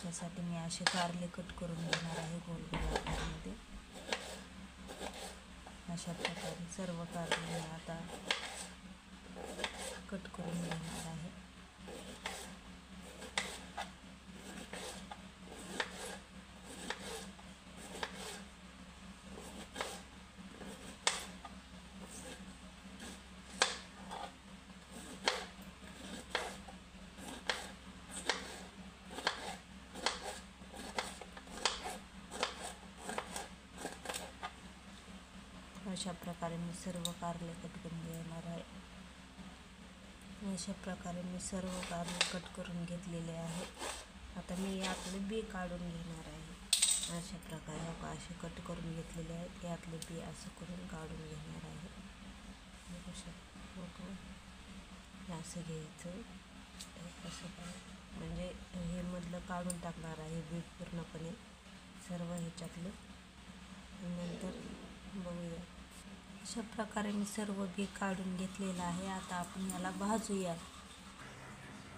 त्याच्यासाठी मी असे कारले कट करून घेणार आहे गोल गोल आकारामध्ये. अशा प्रकारे सर्व कारले मी आता कट करून घेणार आहे. अशा प्रकारे मी सर्व कारले कट करून घेणार आहे. अशा प्रकारे मी सर्व कारले कट करून घेतलेले आहे. आता मी यातले बी काढून घेणार आहे. अशा प्रकारे असे कट करून घेतलेले आहेत. यातले बी असं करून काढून घेणार आहे. असं घ्यायचं असं म्हणजे हे मधलं काढून टाकणार आहे बी पूर्णपणे सर्व ह्याच्यातलं. नंतर बघूया. अशा प्रकारे मी सर्व बी काढून घेतलेलं आहे. आता आपण याला भाजूया.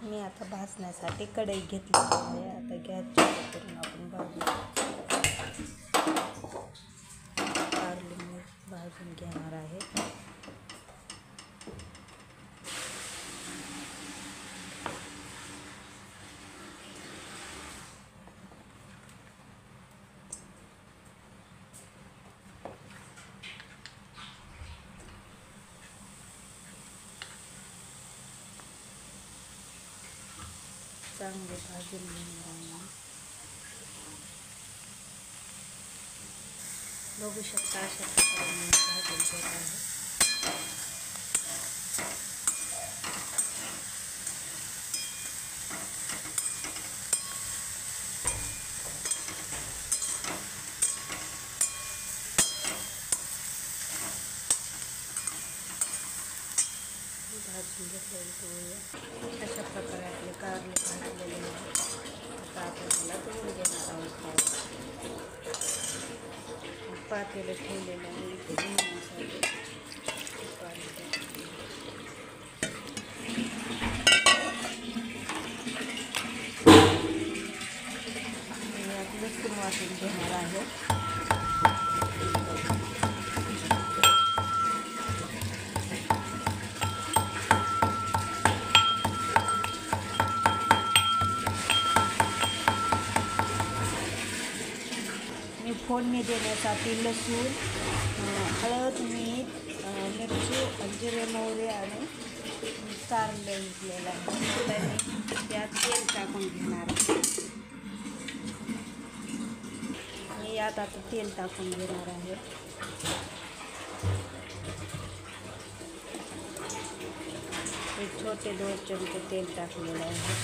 मी आता भाजण्यासाठी कढई घेतलेली आहे. आता गॅस चालू करून आपण भाजूया. कारले मी भाजून घेणार आहे. चांगले भाजून घेणार आहे. बघू शकता अशा प्रकारे मी भाजून घेत आहे. भाजून घेतलेले अशा प्रकारे आपले कारले भाजलेले आहेत. आता आपण मला तळून घेणार आहोत. पातेलं ठेवलेलं आहे इथे धुण्यासाठी. यात लसूण वाटून घेणार आहे. फोडणी देण्यासाठी लसूण, हळद, मीठ, मिरची, जिरे, मोहरी आणि कारले घेतलेलं आहे. त्यात तेल टाकून घेणार आहे. मी यात आता तेल टाकून घेणार आहे. एक छोटे 2 चमचे तेल टाकलेलं आहे.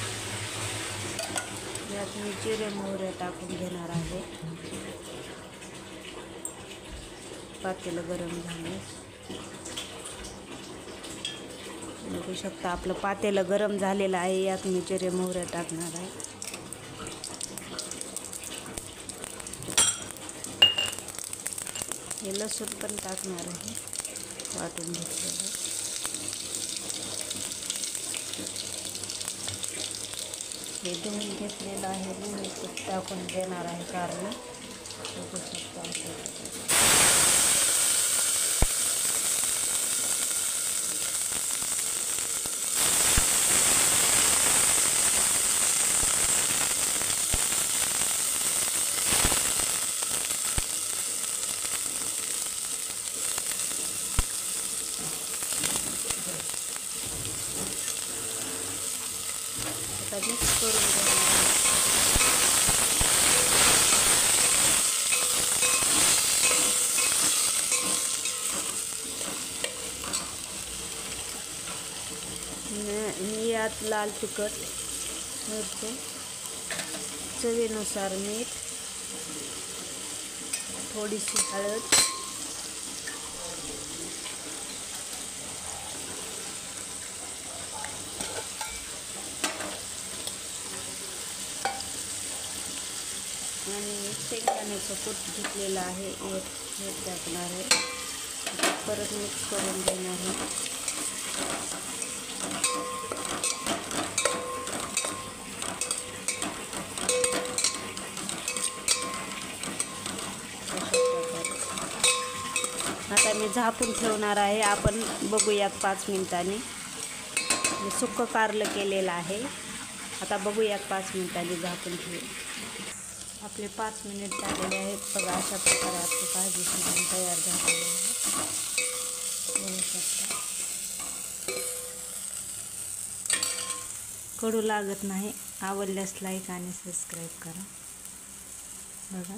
यात मी जिरे मोहरी टाकून घेणार आहे. पातेलं गरम झाले. बघू शकता आपलं पातेलं गरम झालेलं आहे. यात मी जिरे मोहरी टाकणार आहे. हे लसूण पण टाकणार आहे वाटून घेतलेलं. हे धुवून घेतलेलं आहे. धुवून टाकून देणार आहे कारले. बघू शकता मिक्स करून घेणार. मी यात लाल तिखट, मिरची, चवीनुसार मीठ, थोडीशी हळद, आणि शेंगदाण्याचं कूट घेतलेलं आहे. हे टाकणार आहे. परत मिक्स करून देणार आहे. झाकून ठेवणार आहे आपण. बघूयात 5 मिनिटांनी. सुक्कं कारलं केलेलं आहे. आता बघूयात 5 मिनिटांनी झाकून ठेवू. आपले 5 मिनिट झालेले आहेत. बघा अशा प्रकारे आपली भाजी शिजून तयार झालेली आहे. बघू शकता. कडू लागत नाही. आवडल्यास लाईक आणि सबस्क्राईब करा. बघा.